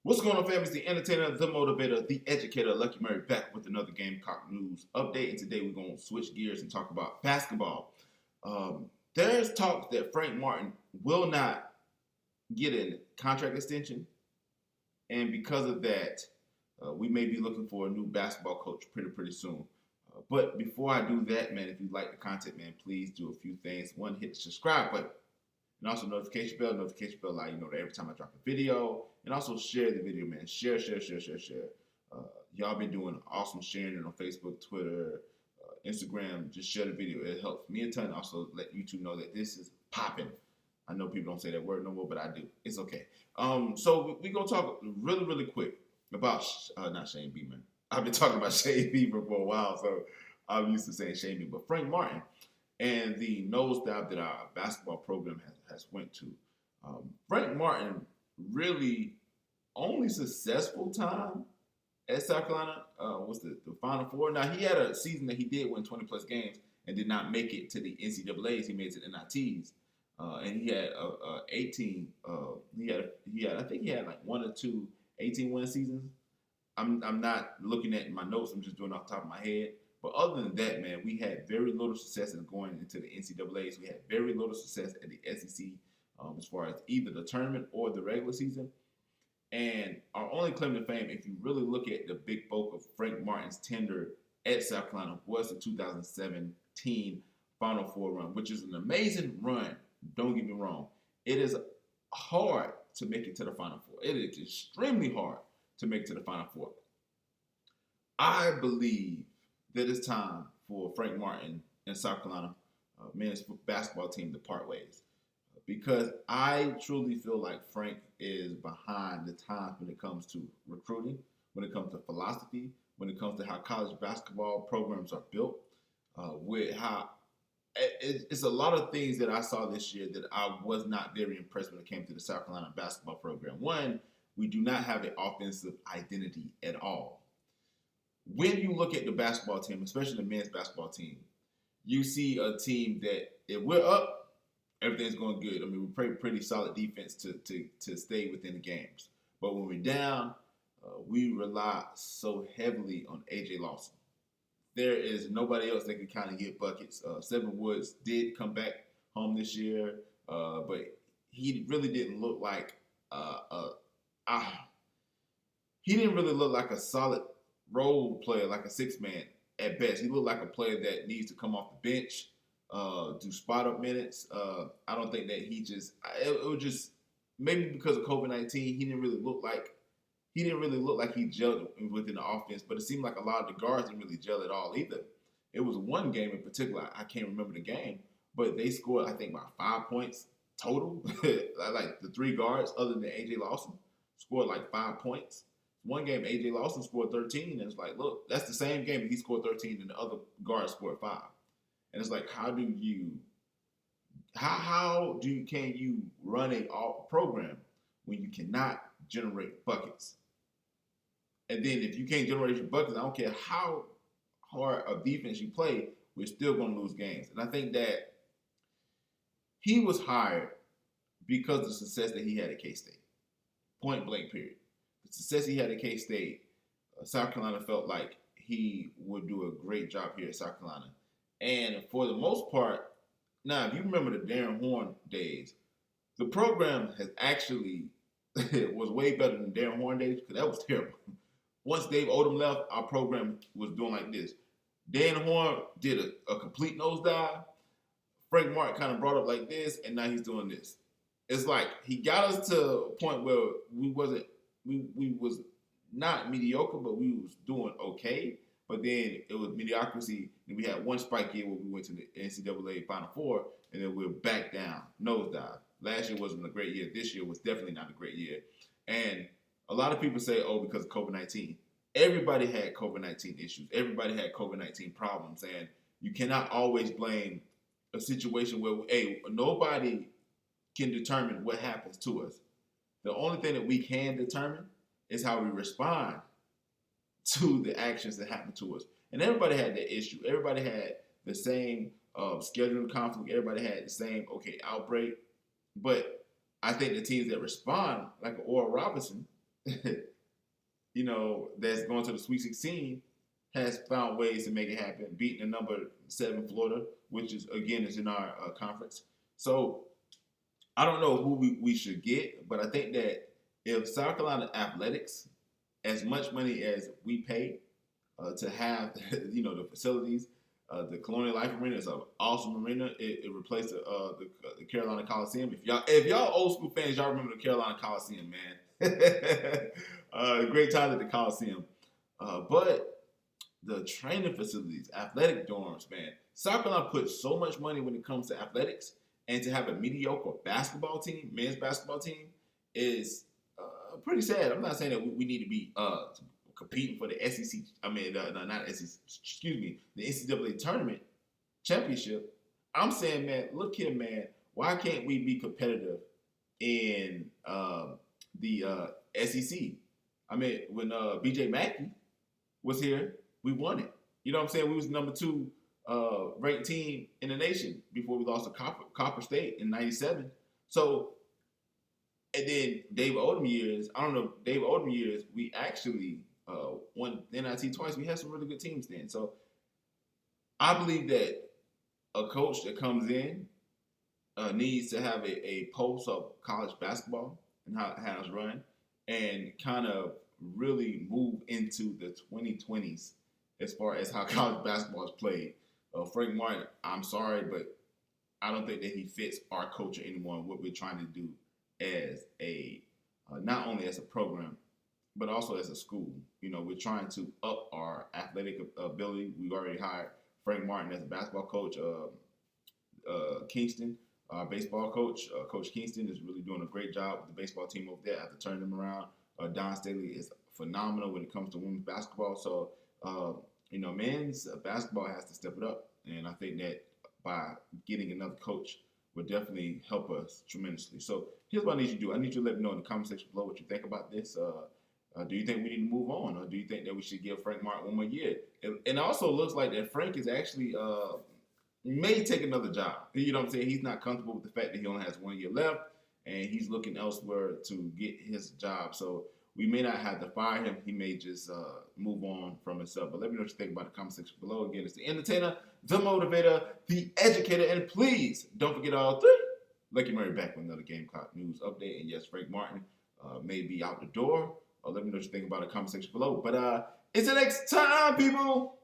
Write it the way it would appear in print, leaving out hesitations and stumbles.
What's going on, fam? It's the entertainer, the motivator, the educator, Lucky Murray, back with another Gamecock news update. And today we're going to switch gears and talk about basketball. There's talk that Frank Martin will not get a contract extension, and because of that, we may be looking for a new basketball coach pretty soon. But before I do that, man, if you like the content, man, please do a few things. One, hit the subscribe button. And also notification bell. Notification bell allow you know that every time I drop a video. And also share the video, man. Share. Y'all been doing awesome sharing it on Facebook, Twitter, Instagram. Just share the video. It helps me a ton. Also let YouTube know that this is popping. I know people don't say that word no more, but I do. It's okay. So we're going to talk really quick about, not Shane Beamer. I've been talking about Shane Beamer for a while, so I'm used to saying Shane Beamer. But Frank Martin and the nosedive that our basketball program has went to. Frank Martin really only successful time at South Carolina was the Final Four. Now, he had a season that he did win 20-plus games and did not make it to the NCAAs. He made it to the NITs. And he had 18. I think he had like one or two 18-win seasons. I'm not looking at my notes. I'm just doing it off the top of my head. But other than that, man, we had very little success in going into the NCAAs. We had very little success at the SEC as far as either the tournament or the regular season. And our only claim to fame, if you really look at the big bulk of Frank Martin's tenure at South Carolina, was the 2017 Final Four run, which is an amazing run. Don't get me wrong. It is hard to make it to the Final Four. It is extremely hard to make it to the Final Four. I believe that it's time for Frank Martin and South Carolina men's basketball team to part ways. Because I truly feel like Frank is behind the times when it comes to recruiting, when it comes to philosophy, when it comes to how college basketball programs are built, with how it's a lot of things that I saw this year that I was not very impressed when it came to the South Carolina basketball program. One, we do not have an offensive identity at all. When you look at the basketball team, especially the men's basketball team, you see a team that if we're up, everything's going good. I mean, we play pretty solid defense to stay within the games. But when we're down, we rely so heavily on A.J. Lawson. There is nobody else that can kind of get buckets. Seven Woods did come back home this year, but he really didn't look like he didn't really look like a solid role player, like a six-man at best. He looked like a player that needs to come off the bench, do spot-up minutes. I don't think that it was just maybe because of COVID-19, he didn't really look like he gelled within the offense, but it seemed like a lot of the guards didn't really gel at all either. It was one game in particular, I can't remember the game, but they scored, I think, about 5 points total. Like the three guards, other than A.J. Lawson, scored like 5 points. One game, A.J. Lawson scored 13, and it's like, look, that's the same game, but he scored 13, and the other guard scored 5. And it's like, can you run a program when you cannot generate buckets? And then if you can't generate your buckets, I don't care how hard of defense you play, we're still going to lose games. And I think that he was hired because of the success that he had at K-State. Point blank, period. The success he had at K-State, South Carolina felt like he would do a great job here at South Carolina. And for the most part, now if you remember the Darren Horn days, the program has actually was way better than Darren Horn days because that was terrible. Once Dave Odom left, our program was doing like this. Dan Horn did a complete nosedive. Frank Martin kind of brought up like this, and now he's doing this. It's like he got us to a point where we was not mediocre, but we was doing okay. But then it was mediocrity, and we had one spike year where we went to the NCAA Final Four, and then we were back down, nosedive. Last year wasn't a great year. This year was definitely not a great year. And a lot of people say, oh, because of COVID-19. Everybody had COVID-19 issues. Everybody had COVID-19 problems. And you cannot always blame a situation where, nobody can determine what happens to us. The only thing that we can determine is how we respond to the actions that happen to us. And everybody had that issue. Everybody had the same scheduling conflict. Everybody had the same, outbreak. But I think the teams that respond, like Oral Robinson, that's going to the Sweet 16 has found ways to make it happen, beating the number 7 Florida, which is again is in our conference. So I don't know who we should get, but I think that if South Carolina athletics, as much money as we pay to have, the facilities, the Colonial Life Arena is an awesome arena. It replaced the Carolina Coliseum. If y'all old school fans, y'all remember the Carolina Coliseum, man. Great time at the Coliseum. But the training facilities, athletic dorms, man. South Carolina puts so much money when it comes to athletics, and to have a mediocre basketball team, men's basketball team, is pretty sad. I'm not saying that we need to be competing for the SEC. I mean, not SEC. Excuse me, the NCAA tournament championship. I'm saying, man, look here, man. Why can't we be competitive in the SEC? I mean, when BJ Mackey was here, we won it. You know what I'm saying? We was number 2 ranked team in the nation before we lost to Copper State in '97. So, and then Dave Odom years, we actually won NIT twice. We had some really good teams then. So I believe that a coach that comes in needs to have a pulse of college basketball and how it's run, and kind of really move into the 2020s as far as how college basketball is played. Frank Martin, I'm sorry, but I don't think that he fits our culture anymore and what we're trying to do as not only as a program, but also as a school. We're trying to up our athletic ability. We've already hired Frank Martin as a basketball coach. Kingston, our baseball coach, Coach Kingston, is really doing a great job with the baseball team over there after turning them around. Don Staley is phenomenal when it comes to women's basketball. So, men's basketball has to step it up. And I think that by getting another coach would definitely help us tremendously. So here's what I need you to do. I need you to let me know in the comment section below what you think about this. Do you think we need to move on, or do you think that we should give Frank Martin one more year? And also looks like that Frank is actually may take another job. You know what I'm saying? He's not comfortable with the fact that he only has 1 year left, and he's looking elsewhere to get his job. So we may not have to fire him. He may just move on from himself. But let me know what you think about the comment section below. Again, it's the entertainer, the motivator, the educator, and please don't forget all 3. Lucky Murray back with another Gamecock news update. And yes, Frank Martin may be out the door. Let me know what you think about the comment section below. But until next time, people.